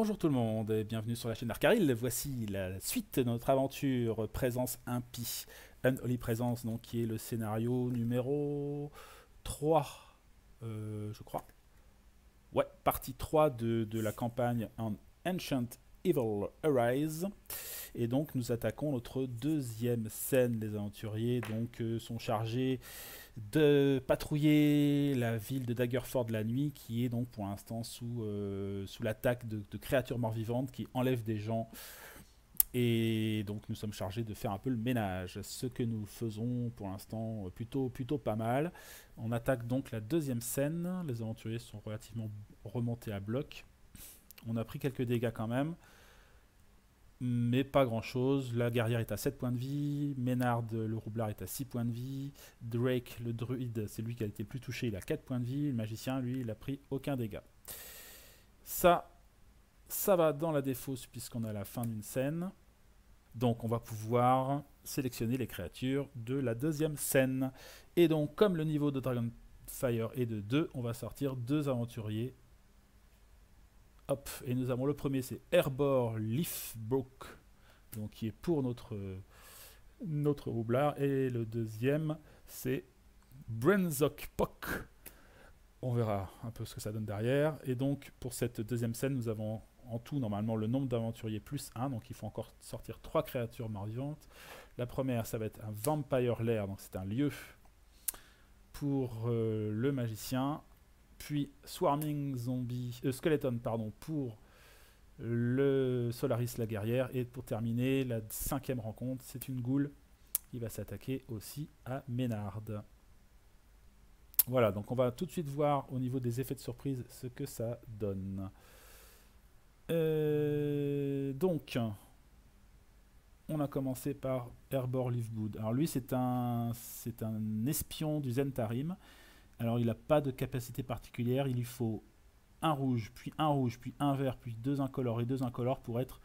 Bonjour tout le monde et bienvenue sur la chaîne Arcaril. Voici la suite de notre aventure Présence impie, Unholy Presence, donc qui est le scénario numéro 3, je crois. Ouais, partie 3 de la campagne en Ancient Evil Arise. Et donc nous attaquons notre deuxième scène. Les aventuriers donc sont chargés de patrouiller la ville de Daggerford la nuit, qui est donc pour l'instant sous l'attaque de créatures mort-vivantes qui enlèvent des gens. Et donc nous sommes chargés de faire un peu le ménage, ce que nous faisons pour l'instant plutôt pas mal. On attaque donc la deuxième scène. Les aventuriers sont relativement remontés à bloc. On a pris quelques dégâts quand même, mais pas grand chose. La guerrière est à 7 points de vie, Ménard le roublard est à 6 points de vie, Drake le druide, c'est lui qui a été le plus touché, il a 4 points de vie, le magicien lui il a pris aucun dégât. Ça va dans la défausse puisqu'on est à la fin d'une scène. Donc on va pouvoir sélectionner les créatures de la deuxième scène. Et donc comme le niveau de Dragonfire est de 2, on va sortir 2 aventuriers. Hop, et nous avons le premier, c'est Herbor Leafbrook, donc qui est pour notre roublard, et le deuxième, c'est Brenzok Pok. On verra un peu ce que ça donne derrière. Et donc, pour cette deuxième scène, nous avons en tout, normalement, le nombre d'aventuriers plus 1, donc il faut encore sortir 3 créatures mort-vivantes. La première, ça va être un Vampire Lair, donc c'est un lieu pour le magicien. Puis Swarming Zombie, Skeleton pardon, pour le Solaris la guerrière. Et pour terminer, la 5e rencontre, c'est une goule qui va s'attaquer aussi à Ménard. Voilà, donc on va tout de suite voir au niveau des effets de surprise ce que ça donne. Donc, on a commencé par Herbor Leafwood. Alors lui, c'est un espion du Zentarim. Alors il n'a pas de capacité particulière, il lui faut un rouge, puis un rouge, puis un vert, puis 2 incolores et 2 incolores pour être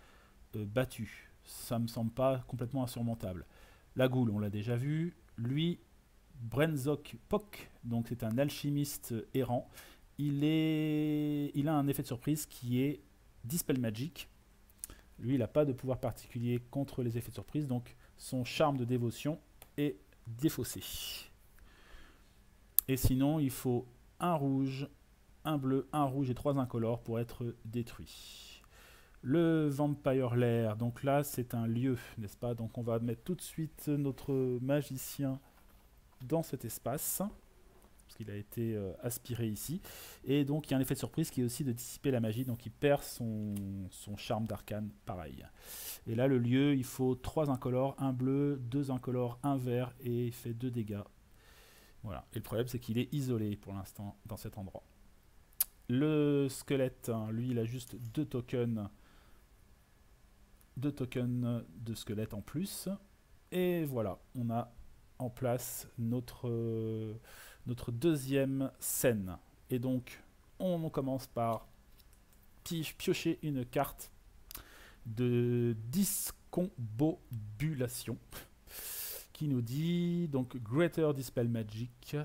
battu. Ça me semble pas complètement insurmontable. La goule, on l'a déjà vu. Lui, Brenzok Pok, donc c'est un alchimiste errant. Il a un effet de surprise qui est Dispel Magic. Lui, il n'a pas de pouvoir particulier contre les effets de surprise, donc son charme de dévotion est défaussé. Et sinon, il faut un rouge, un bleu, un rouge et 3 incolores pour être détruit. Le Vampire Lair, donc là c'est un lieu, n'est-ce pas? Donc on va mettre tout de suite notre magicien dans cet espace, parce qu'il a été aspiré ici. Et donc il y a un effet de surprise qui est aussi de dissiper la magie, donc il perd son charme d'arcane, pareil. Et là le lieu, il faut 3 incolores, un bleu, 2 incolores, un vert, et il fait 2 dégâts. Voilà. Et le problème, c'est qu'il est isolé pour l'instant dans cet endroit. Le squelette, hein, lui, il a juste 2 tokens de squelette en plus. Et voilà, on a en place notre deuxième scène. Et donc, on commence par piocher une carte de discombobulation qui nous dit donc Greater Dispel Magic.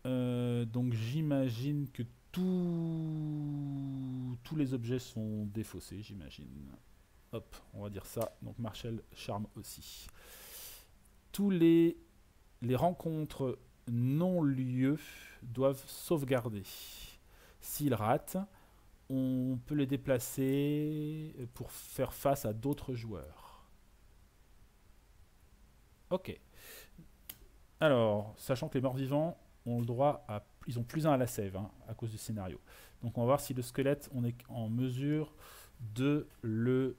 Donc j'imagine que tous les objets sont défaussés, j'imagine. Hop, on va dire ça. Donc Marshall Charme aussi. Tous les rencontres non-lieux doivent sauvegarder. S'ils ratent, on peut les déplacer pour faire face à d'autres joueurs. Ok. Alors, sachant que les morts-vivants ont le droit à... Ils ont plus 1 à la save, hein, à cause du scénario. Donc on va voir si le squelette, on est en mesure de le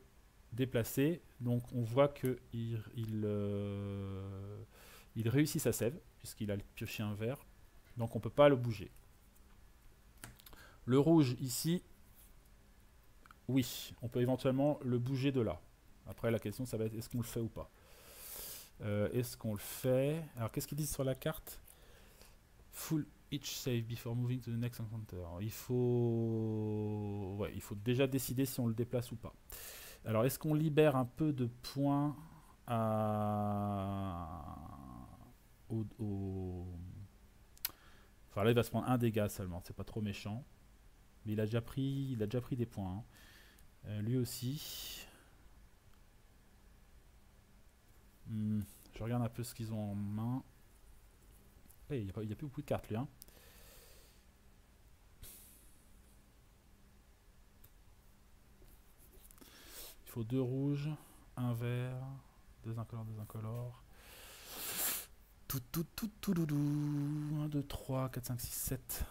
déplacer. Donc on voit qu'il réussit sa save, puisqu'il a pioché un vert. Donc on ne peut pas le bouger. Le rouge ici, oui, on peut éventuellement le bouger de là. Après la question, ça va être est-ce qu'on le fait ou pas. Est-ce qu'on le fait? Alors qu'est-ce qu'ils disent sur la carte? Full each save before moving to the next encounter. Il faut déjà décider si on le déplace ou pas. Alors est-ce qu'on libère un peu de points Enfin là il va se prendre un dégât seulement, c'est pas trop méchant. Mais il a déjà pris des points. Hein. Lui aussi. Je regarde un peu ce qu'ils ont en main. Il n'y a plus beaucoup de cartes lui. Hein. Il faut 2 rouges, 1 vert, 2 incolores, 2 incolores. Tout doudou. 1, 2, 3, 4, 5, 6, 7.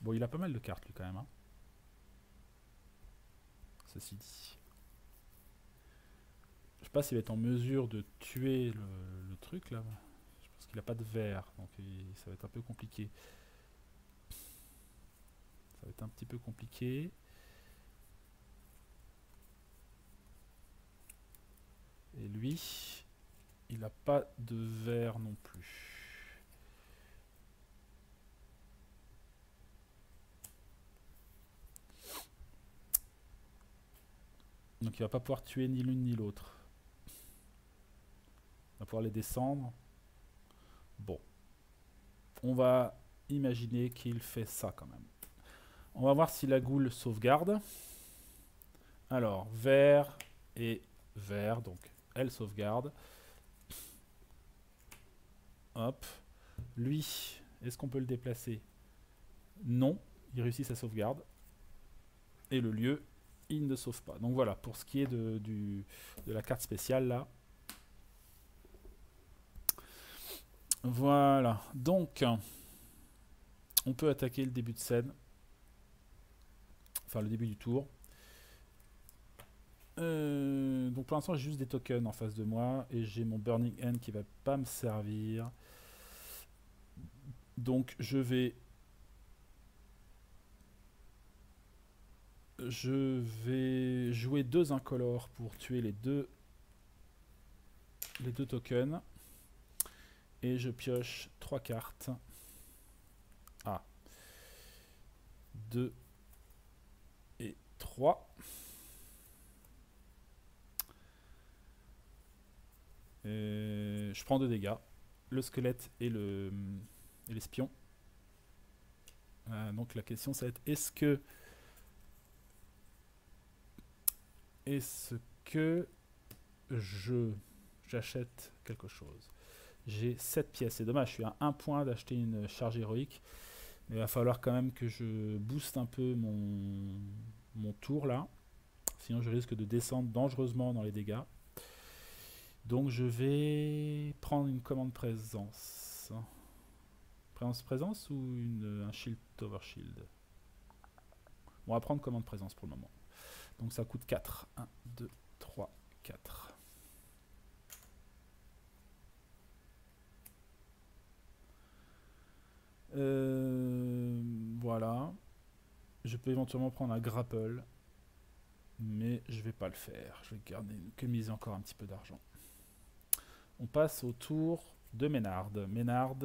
Bon, il a pas mal de cartes lui quand même. Hein. Ceci dit. Je sais pas s'il va être en mesure de tuer le truc là. Je pense qu'il a pas de vert, donc ça va être un peu compliqué. Ça va être un petit peu compliqué. Et lui, il n'a pas de vert non plus. Donc il va pas pouvoir tuer ni l'une ni l'autre. On va pouvoir les descendre. Bon. On va imaginer qu'il fait ça quand même. On va voir si la goule sauvegarde. Alors, vert et vert. Donc, elle sauvegarde. Hop. Lui, est-ce qu'on peut le déplacer? Non. Il réussit sa sauvegarde. Et le lieu, il ne sauve pas. Donc voilà, pour ce qui est de la carte spéciale là. Voilà, donc on peut attaquer le début de scène, enfin le début du tour. Donc pour l'instant j'ai juste des tokens en face de moi et j'ai mon Burning Hand qui va pas me servir. Donc je vais jouer 2 incolores pour tuer les deux tokens. Et je pioche 3 cartes. Ah. 2 et 3. Et je prends 2 dégâts. Le squelette et l'espion. Donc la question ça va être est-ce que j'achète quelque chose? J'ai 7 pièces. C'est dommage, je suis à 1 point d'acheter une charge héroïque. Mais il va falloir quand même que je booste un peu mon tour là. Sinon je risque de descendre dangereusement dans les dégâts. Donc je vais prendre une commande présence. Présence ou un shield over shield? On va prendre commande présence pour le moment. Donc ça coûte 4. 1, 2, 3, 4. Voilà. Je peux éventuellement prendre un grapple. Mais je vais pas le faire. Je vais garder que miser encore un petit peu d'argent. On passe au tour de Ménard. Ménard,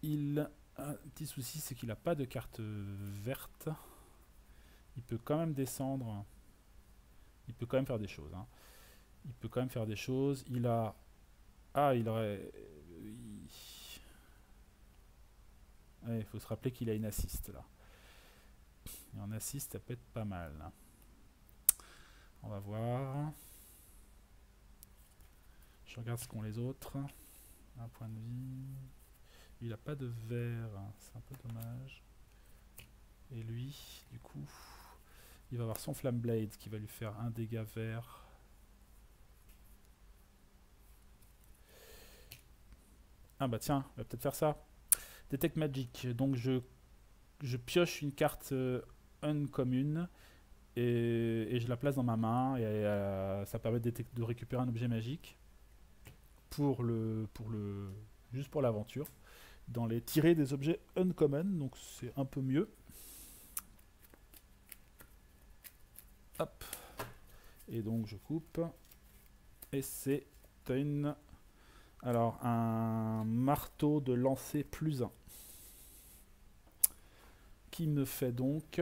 il a un petit souci, c'est qu'il n'a pas de carte verte. Il peut quand même descendre. Il peut quand même faire des choses. Hein. Il peut quand même faire des choses. Il a... Ah, il aurait... Il faut se rappeler qu'il a une assist là. Et en assist, ça peut être pas mal. On va voir. Je regarde ce qu'ont les autres. Un point de vie. Il n'a pas de vert. C'est un peu dommage. Et lui, du coup, il va avoir son Flamme Blade qui va lui faire un dégât vert. Ah bah tiens, on va peut-être faire ça. Detect Magic. Donc je pioche une carte uncommune et je la place dans ma main et ça permet de récupérer un objet magique juste pour l'aventure. Dans les tirer des objets uncommon, donc c'est un peu mieux. Hop. Et donc je coupe. Et c'est alors un marteau de lancer +1. Qui me fait donc...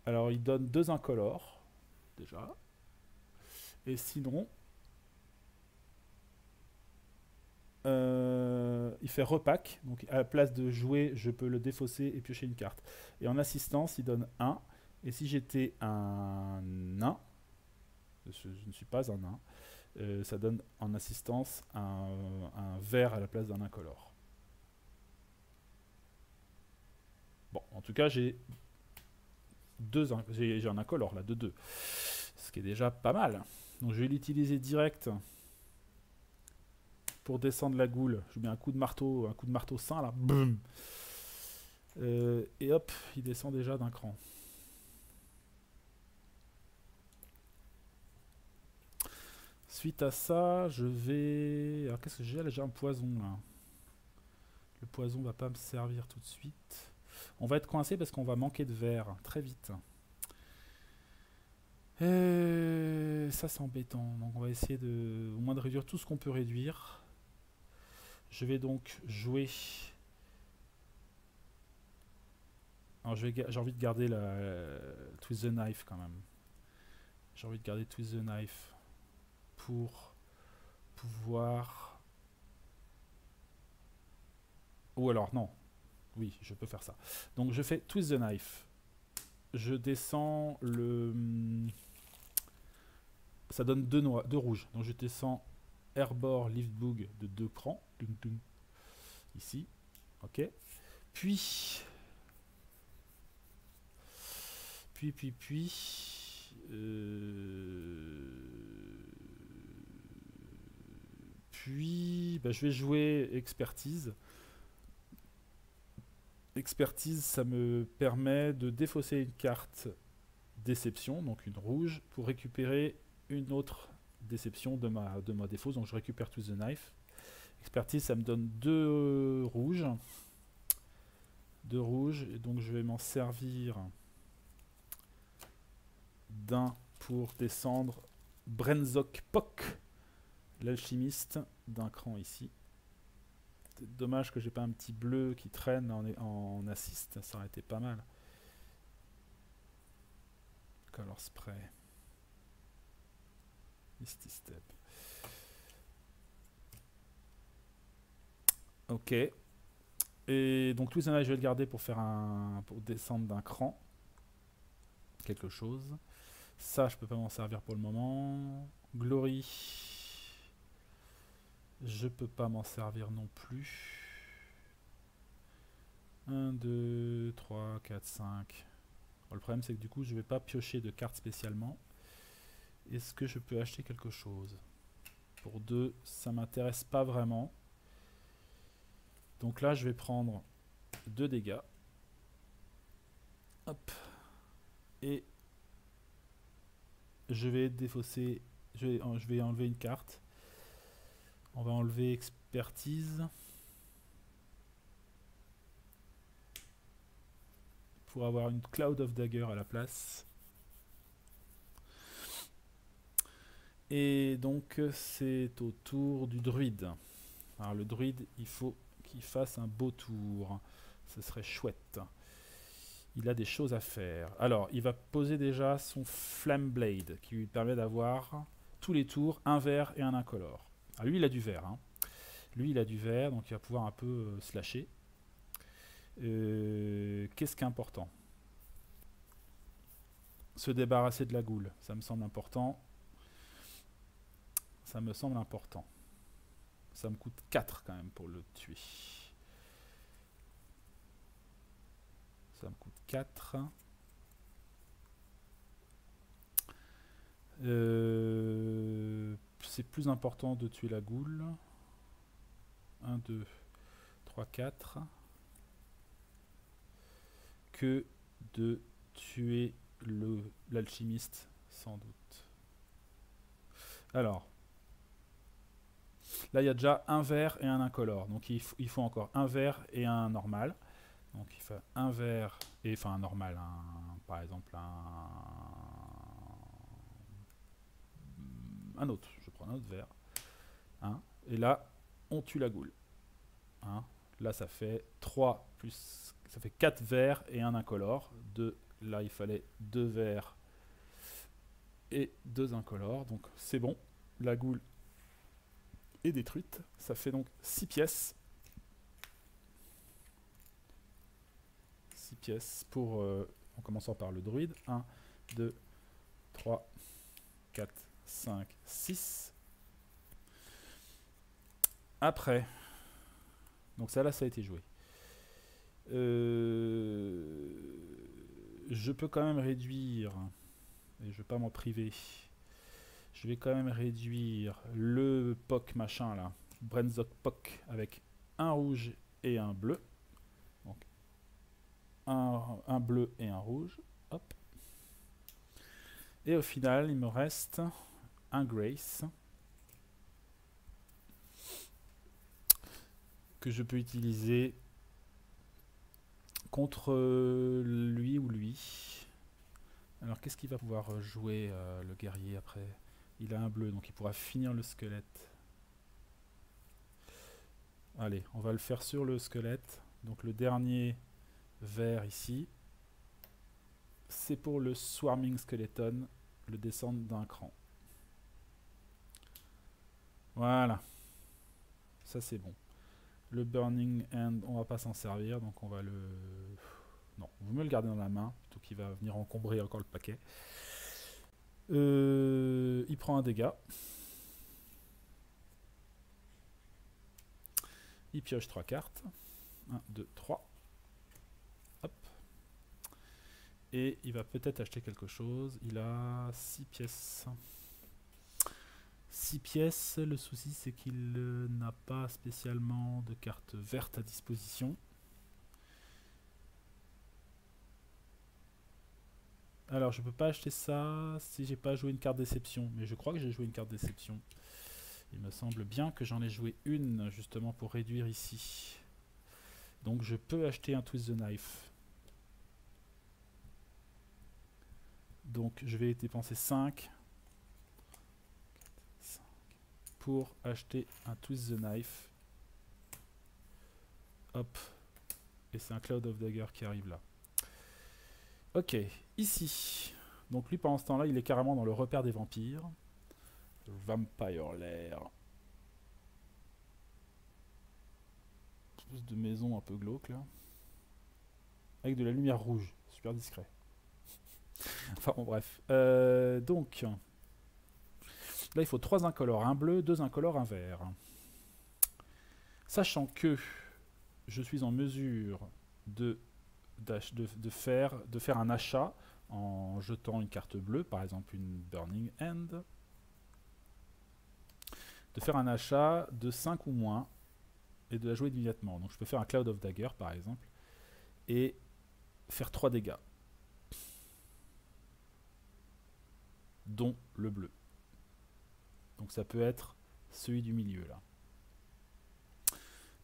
Alors il donne 2 incolores. déjà. Et sinon, il fait repack. Donc à la place de jouer, je peux le défausser et piocher une carte. Et en assistance, il donne 1. Et si j'étais un nain, je ne suis pas un nain, ça donne en assistance un vert à la place d'un incolore. Bon, en tout cas, j'ai un incolore là, de 2. Ce qui est déjà pas mal. Donc je vais l'utiliser direct pour descendre la goule. Je mets un coup de marteau sain là. Boum. Et hop, il descend déjà d'un cran. Suite à ça, je vais... Alors qu'est-ce que j'ai là? J'ai un poison là. Le poison va pas me servir tout de suite. On va être coincé parce qu'on va manquer de verre très vite. Et ça c'est embêtant. Donc on va essayer de, au moins de réduire tout ce qu'on peut réduire. Je vais donc jouer... Alors j'ai envie de garder la Twist the Knife quand même. J'ai envie de garder Twist the Knife pour pouvoir... Ou alors non. Oui, je peux faire ça. Donc je fais Twist the Knife. Je descends le... Ça donne 2 rouges. Donc je descends Herbor Liftbug de 2 crans. Ici. Ok. Puis... bah, je vais jouer expertise. Expertise, ça me permet de défausser une carte déception, donc une rouge, pour récupérer une autre déception de ma défausse. Donc je récupère Twist the Knife. Expertise, ça me donne 2 rouges. 2 rouges, et donc je vais m'en servir d'un pour descendre Brenzok Pok, l'alchimiste, d'un cran ici. C'est dommage que j'ai pas un petit bleu qui traîne en assist, ça aurait été pas mal. Color Spray. Misty Step. Ok. Et donc tout ça, je vais le garder pour faire pour descendre d'un cran. Quelque chose. Ça, je peux pas m'en servir pour le moment. Glory. Je peux pas m'en servir non plus. 1, 2, 3, 4, 5. Le problème, c'est que du coup, je vais pas piocher de cartes spécialement. Est-ce que je peux acheter quelque chose? Pour 2, ça m'intéresse pas vraiment. Donc là, je vais prendre 2 dégâts. Hop. Et je vais défausser. Je vais enlever une carte. On va enlever expertise. Pour avoir une Cloud of Dagger à la place. Et donc c'est au tour du druide. Alors le druide, il faut qu'il fasse un beau tour. Ce serait chouette. Il a des choses à faire. Alors, il va poser déjà son Flame Blade, qui lui permet d'avoir tous les tours un vert et un incolore. Alors lui, il a du vert. Hein. Lui, il a du vert, donc il va pouvoir un peu slasher. Qu'est-ce qui est important? Se débarrasser de la goule, ça me semble important. Ça me semble important. Ça me coûte 4 quand même pour le tuer. Ça me coûte 4. C'est plus important de tuer la goule. 1, 2, 3, 4. Que de tuer l'alchimiste, sans doute. Alors, là il y a déjà un vert et un incolore. Donc il faut encore un vert et un normal. Donc il fait un vert et enfin un normal, par exemple un autre. Je prends un autre vert. Hein, et là, on tue la goule. Hein, là ça fait 3 plus... Ça fait 4 verts et un incolore. Là il fallait 2 verts et 2 incolores. Donc c'est bon, la goule est détruite. Ça fait donc 6 pièces. 6 pièces pour, en commençant par le druide. 1, 2, 3, 4, 5, 6. Après, donc ça là, ça a été joué. Je peux quand même réduire, et je ne vais pas m'en priver, je vais quand même réduire le POC machin là, Brenzok POC, avec un rouge et un bleu. Donc un bleu et un rouge. Hop. Et au final, il me reste un Grace que je peux utiliser contre lui ou lui. Alors qu'est-ce qu'il va pouvoir jouer le guerrier après? Il a un bleu, donc il pourra finir le squelette. Allez, on va le faire sur le squelette. Donc le dernier vert ici, c'est pour le Swarming Skeleton, le descendre d'un cran. Voilà. Ça c'est bon. Le Burning Hand, on va pas s'en servir, donc on va le... Non, vous me le gardez dans la main, plutôt qu'il va venir encombrer encore le paquet. Il prend un dégât. Il pioche 3 cartes. 1, 2, 3. Hop. Et il va peut-être acheter quelque chose. Il a 6 pièces. 6 pièces. Le souci, c'est qu'il n'a pas spécialement de cartes vertes à disposition. Alors, je peux pas acheter ça si j'ai pas joué une carte déception. Mais je crois que j'ai joué une carte déception. Il me semble bien que j'en ai joué une, justement, pour réduire ici. Donc, je peux acheter un Twist the Knife. Donc, je vais dépenser 5 pour acheter un Twist the Knife. Hop. Et c'est un Cloud of Dagger qui arrive là. Ok, ici. Donc lui, pendant ce temps-là, il est carrément dans le repère des vampires. Vampire Lair. Espèce de maison un peu glauque là. Avec de la lumière rouge. Super discret. Enfin bon, bref. Donc, là, il faut 3 incolores. Un bleu, 2 incolores, un vert. Sachant que je suis en mesure de faire un achat en jetant une carte bleue, par exemple une Burning Hand, de faire un achat de 5 ou moins et de la jouer immédiatement. Donc je peux faire un Cloud of Dagger par exemple et faire 3 dégâts, dont le bleu. Donc ça peut être celui du milieu là.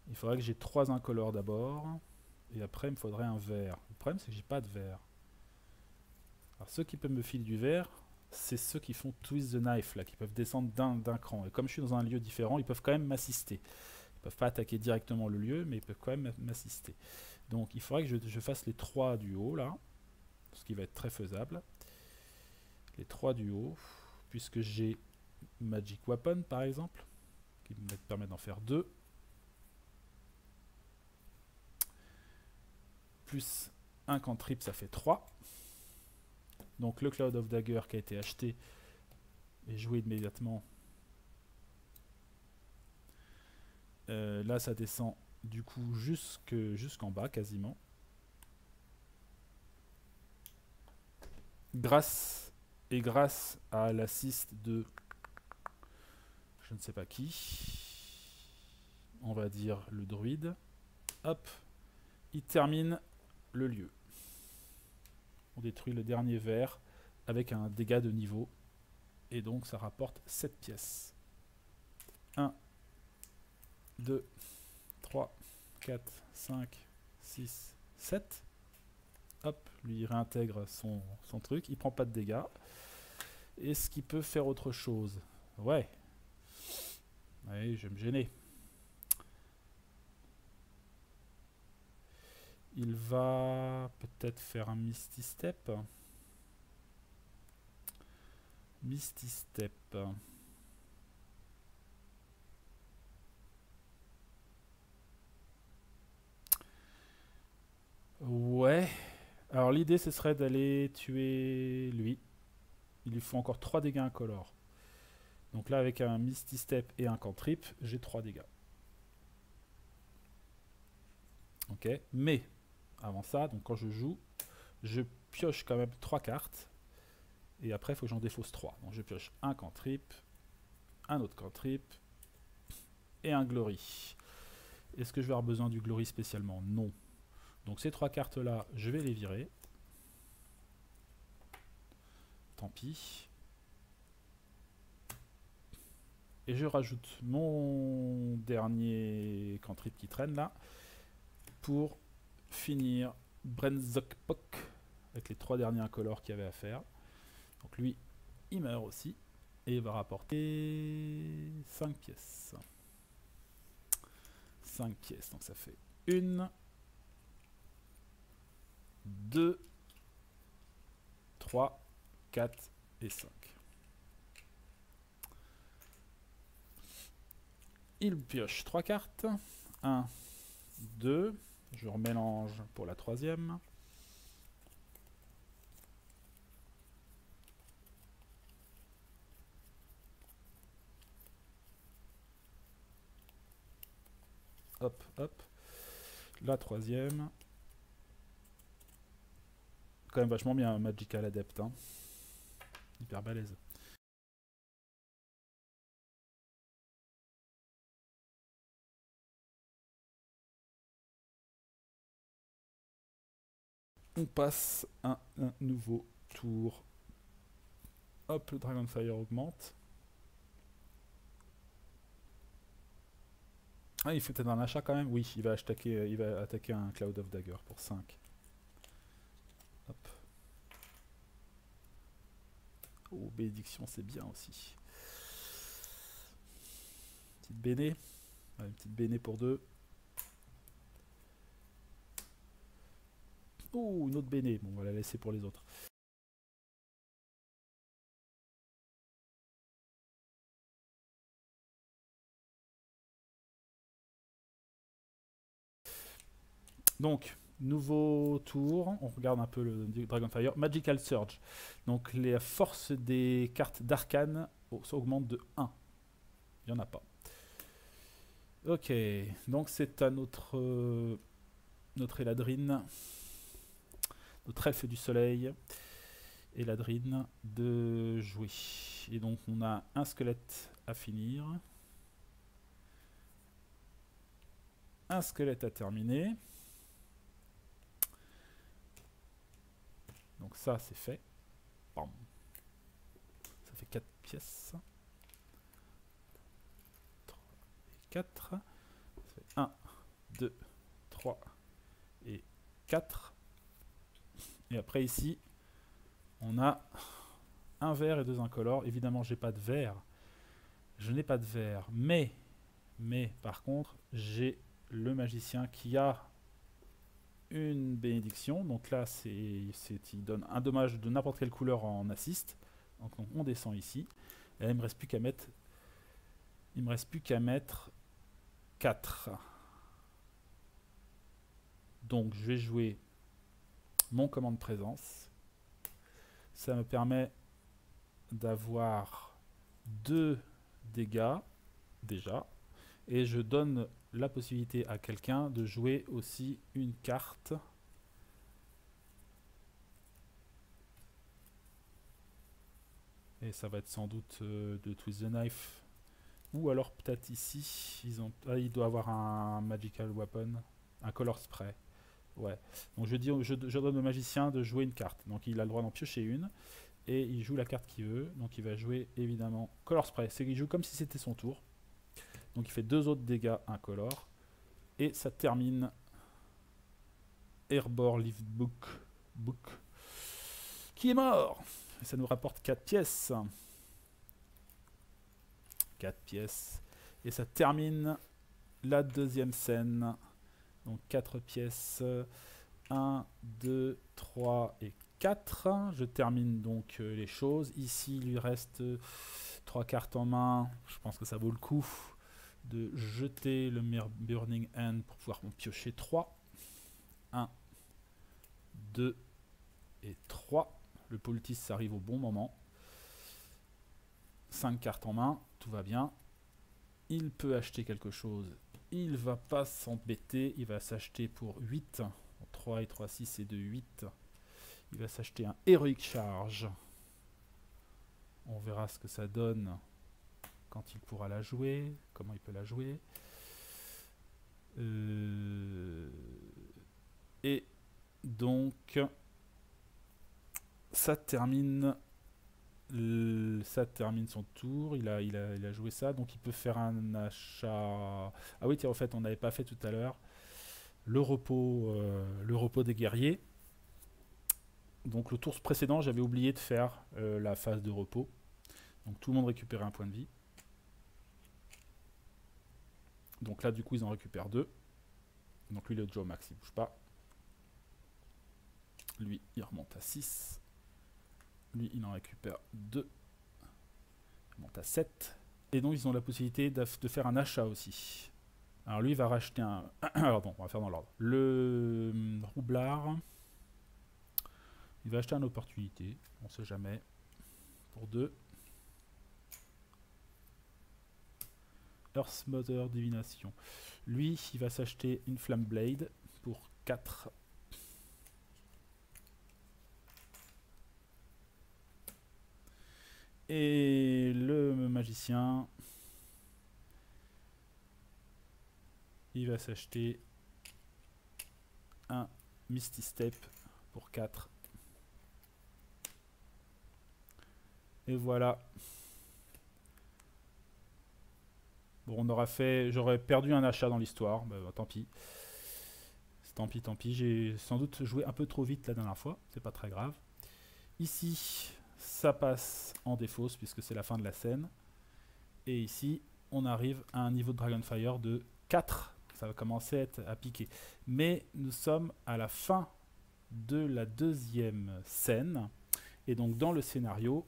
Il faudrait que j'ai 3 incolores d'abord. Et après, il me faudrait un vert. Le problème, c'est que j'ai pas de vert. Alors, ceux qui peuvent me filer du vert, c'est ceux qui font Twist the Knife, là, qui peuvent descendre d'un cran. Et comme je suis dans un lieu différent, ils peuvent quand même m'assister. Ils peuvent pas attaquer directement le lieu, mais ils peuvent quand même m'assister. Donc, il faudrait que je fasse les 3 du haut, là. Ce qui va être très faisable. Les 3 du haut, puisque j'ai Magic Weapon, par exemple, qui me permet d'en faire 2. Plus un cantrip, ça fait 3. Donc le Cloud of Dagger qui a été acheté et joué immédiatement. Là, ça descend du coup jusqu'en bas quasiment. Grâce à l'assist de je ne sais pas qui, on va dire le druide. Hop, il termine le lieu. On détruit le dernier vert avec un dégât de niveau. Et donc ça rapporte 7 pièces. 1, 2, 3, 4, 5, 6, 7. Hop, lui il réintègre son truc. Il prend pas de dégâts. Est-ce qu'il peut faire autre chose? Ouais. Ouais, je vais me gêner. Il va peut-être faire un Misty Step. Misty Step. Ouais. Alors l'idée ce serait d'aller tuer lui. Il lui faut encore 3 dégâts incolores. Donc là avec un Misty Step et un cantrip, j'ai 3 dégâts. Ok. Mais avant ça, donc quand je joue, je pioche quand même 3 cartes. Et après il faut que j'en défausse 3. Donc je pioche un cantrip, un autre cantrip et un glory. Est-ce que je vais avoir besoin du glory spécialement? Non. Donc ces 3 cartes là, je vais les virer. Tant pis. Et je rajoute mon dernier cantrip qui traîne là pour finir Brenzokpok avec les 3 derniers incolores qu'il y avait à faire. Donc lui, il meurt aussi et il va rapporter 5 pièces. 5 pièces, donc ça fait 1, 2, 3, 4 et 5. Il pioche 3 cartes. 1, 2. Je remélange pour la troisième. Hop, hop. La troisième. Quand même vachement bien, Magical Adept. Hein. Hyper balèze. On passe à un nouveau tour. Hop, le Dragonfire augmente. Ah, il faut peut-être un achat quand même. Oui, il va attaquer un Cloud of Dagger pour 5. Hop. Oh, bénédiction, c'est bien aussi. Petite béné. Une petite béné pour 2. Oh, une autre béné. Bon, on va la laisser pour les autres. Donc, nouveau tour. On regarde un peu le Dragonfire. Magical Surge. Donc, les forces des cartes d'arcane augmentent de 1. Il n'y en a pas. Ok, donc c'est à notre Eladrin, notre elfe du soleil, Eladrin, de jouer. Et donc on a un squelette à finir, un squelette à terminer. Donc ça c'est fait. Bam. Ça fait 4 pièces. 3 et 4. Ça fait 1, 2, 3 et 4. Et après ici, on a un vert et 2 incolores. Évidemment, j'ai pas de vert. Je n'ai pas de vert. Mais par contre, j'ai le magicien qui a une bénédiction. Donc là, il donne un dommage de n'importe quelle couleur en assist. Donc on descend ici. Et là, il me reste plus qu'à mettre. Il me reste plus qu'à mettre 4. Donc je vais jouer mon commande présence. Ça me permet d'avoir 2 dégâts déjà. Et je donne la possibilité à quelqu'un de jouer aussi une carte. Et ça va être sans doute de Twist the Knife. Ou alors peut-être ici, il doit avoir un Magical Weapon, un Color Spray. Ouais. Donc je donne au magicien de jouer une carte. Donc il a le droit d'en piocher une. Et il joue la carte qu'il veut. Donc il va jouer évidemment Color Spray. C'est qu'il joue comme si c'était son tour. Donc il fait 2 autres dégâts incolores. Et ça termine Herbor Leaf Book, qui est mort. Et ça nous rapporte 4 pièces. 4 pièces. Et ça termine la deuxième scène. Donc 4 pièces. 1, 2, 3 et 4. Je termine donc les choses. Ici, il lui reste 3 cartes en main. Je pense que ça vaut le coup de jeter le Burning Hand pour pouvoir en piocher 3. 1, 2 et 3. Le Poultice arrive au bon moment. 5 cartes en main, tout va bien. Il peut acheter quelque chose. Il va pas s'embêter. Il va s'acheter pour 8. 3 et 3, 6 et 2, 8. Il va s'acheter un Heroic Charge. On verra ce que ça donne quand il pourra la jouer. Comment il peut la jouer. Et donc, ça termine son tour. Il a joué ça. Donc, il peut faire un achat. Ah oui, tiens, en fait, on n'avait pas fait tout à l'heure. Le repos des guerriers. Donc le tour précédent, j'avais oublié de faire la phase de repos. Donc tout le monde récupérait un point de vie. Donc là, du coup, ils en récupèrent 2. Donc lui, le Joe Max, il bouge pas. Lui, il remonte à 6. Lui, il en récupère 2. Il remonte à 7. Et donc, ils ont la possibilité de faire un achat aussi. Alors lui, il va racheter un... Alors bon, on va faire dans l'ordre. Le roublard... Il va acheter une opportunité, on ne sait jamais, pour 2. Earth Mother Divination. Lui, il va s'acheter une Flamme Blade pour 4. Et le magicien, il va s'acheter un Misty Step pour 4. Et voilà. Bon, j'aurais perdu un achat dans l'histoire. Bah, tant pis. Tant pis, tant pis. J'ai sans doute joué un peu trop vite la dernière fois. C'est pas très grave. Ici, ça passe en défausse puisque c'est la fin de la scène. Et ici, on arrive à un niveau de Dragonfire de 4. Ça va commencer à piquer. Mais nous sommes à la fin de la deuxième scène. Et donc, dans le scénario,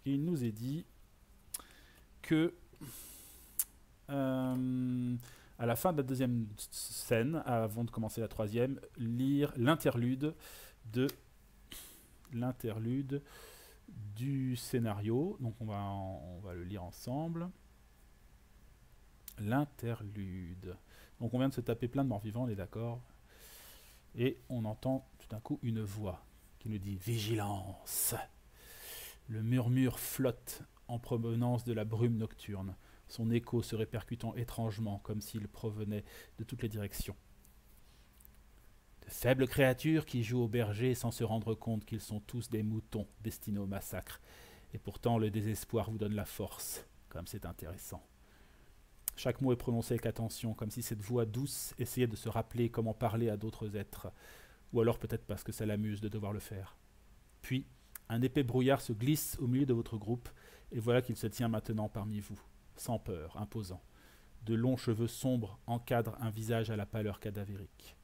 il nous est dit que à la fin de la deuxième scène, avant de commencer la troisième, lire l'interlude du scénario. Donc on va le lire ensemble. L'interlude. Donc on vient de se taper plein de morts vivants, on est d'accord. Et on entend tout d'un coup une voix qui nous dit « Vigilance !» Le murmure flotte en provenance de la brume nocturne, son écho se répercutant étrangement comme s'il provenait de toutes les directions. De faibles créatures qui jouent au berger sans se rendre compte qu'ils sont tous des moutons destinés au massacre. Et pourtant le désespoir vous donne la force, comme c'est intéressant. Chaque mot est prononcé avec attention, comme si cette voix douce essayait de se rappeler comment parler à d'autres êtres, ou alors peut-être parce que ça l'amuse de devoir le faire. Puis, un épais brouillard se glisse au milieu de votre groupe, et voilà qu'il se tient maintenant parmi vous, sans peur, imposant. De longs cheveux sombres encadrent un visage à la pâleur cadavérique.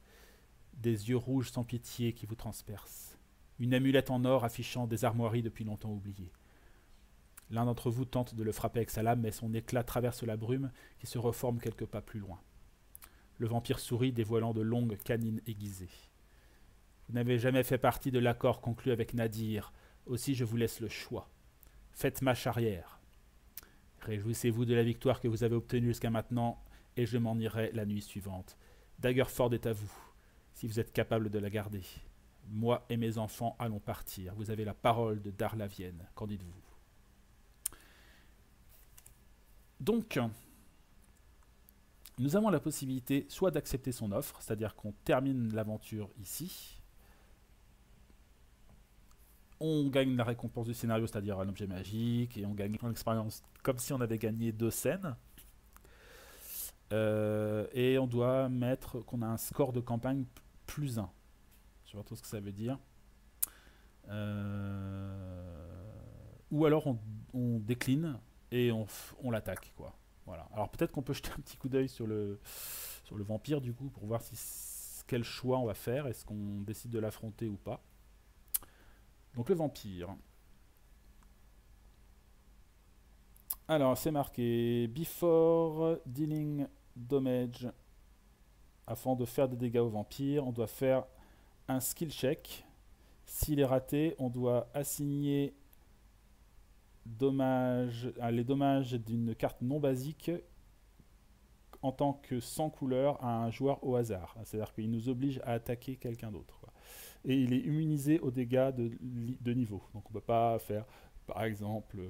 Des yeux rouges sans pitié qui vous transpercent. Une amulette en or affichant des armoiries depuis longtemps oubliées. L'un d'entre vous tente de le frapper avec sa lame, mais son éclat traverse la brume qui se reforme quelques pas plus loin. Le vampire sourit, dévoilant de longues canines aiguisées. Vous n'avez jamais fait partie de l'accord conclu avec Nadir, aussi je vous laisse le choix. Faites marche arrière. Réjouissez-vous de la victoire que vous avez obtenue jusqu'à maintenant, et je m'en irai la nuit suivante. Daggerford est à vous, si vous êtes capable de la garder. Moi et mes enfants allons partir. Vous avez la parole de Darlavienne. Qu'en dites-vous? Donc, nous avons la possibilité soit d'accepter son offre, c'est-à-dire qu'on termine l'aventure ici. On gagne la récompense du scénario, c'est-à-dire un objet magique, et on gagne une expérience comme si on avait gagné 2 scènes. Et on doit mettre qu'on a un score de campagne plus 1. Je sais pas trop ce que ça veut dire. Ou alors on décline et on l'attaque, quoi. Voilà. Alors peut-être qu'on peut jeter un petit coup d'œil sur le vampire du coup pour voir quel choix on va faire. Est-ce qu'on décide de l'affronter ou pas? Donc le vampire. Alors c'est marqué before dealing damage. Afin de faire des dégâts au vampire, on doit faire un skill check. S'il est raté, on doit assigner les dommages d'une carte non basique en tant que sans couleur à un joueur au hasard. C'est-à-dire qu'il nous oblige à attaquer quelqu'un d'autre. Et il est immunisé aux dégâts de niveau. Donc on ne peut pas faire, par exemple,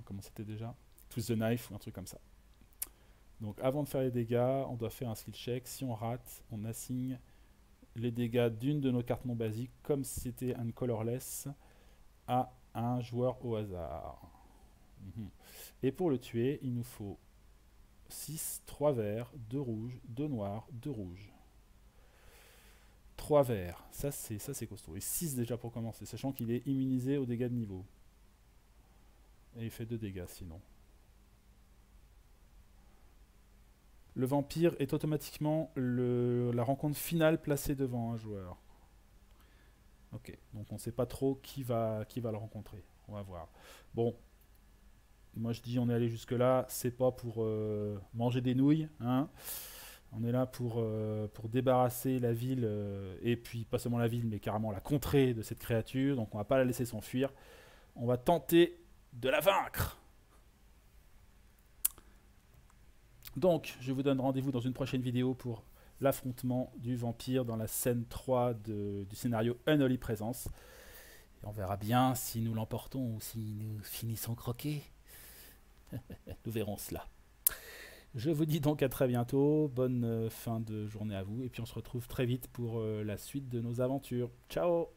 comment c'était déjà, Twist the Knife ou un truc comme ça. Donc avant de faire les dégâts, on doit faire un skill check. Si on rate, on assigne les dégâts d'une de nos cartes non basiques, comme si c'était un colorless, à un joueur au hasard. Et pour le tuer, il nous faut 6, 3 verts, 2 rouges, 2 noirs, 2 rouges. 3 verts, ça c'est costaud. Et 6 déjà pour commencer, sachant qu'il est immunisé aux dégâts de niveau. Et il fait 2 dégâts sinon. Le vampire est automatiquement la rencontre finale placée devant un joueur. Ok, donc on ne sait pas trop qui va le rencontrer. On va voir. Bon, moi je dis on est allé jusque là, c'est pas pour manger des nouilles, hein. On est là pour débarrasser la ville, et puis pas seulement la ville, mais carrément la contrée de cette créature. Donc on va pas la laisser s'enfuir. On va tenter de la vaincre. Donc, je vous donne rendez-vous dans une prochaine vidéo pour l'affrontement du vampire dans la scène 3 du scénario Unholy Presence. Et on verra bien si nous l'emportons ou si nous finissons croqués. Nous verrons cela. Je vous dis donc à très bientôt. Bonne fin de journée à vous. Et puis on se retrouve très vite pour la suite de nos aventures. Ciao!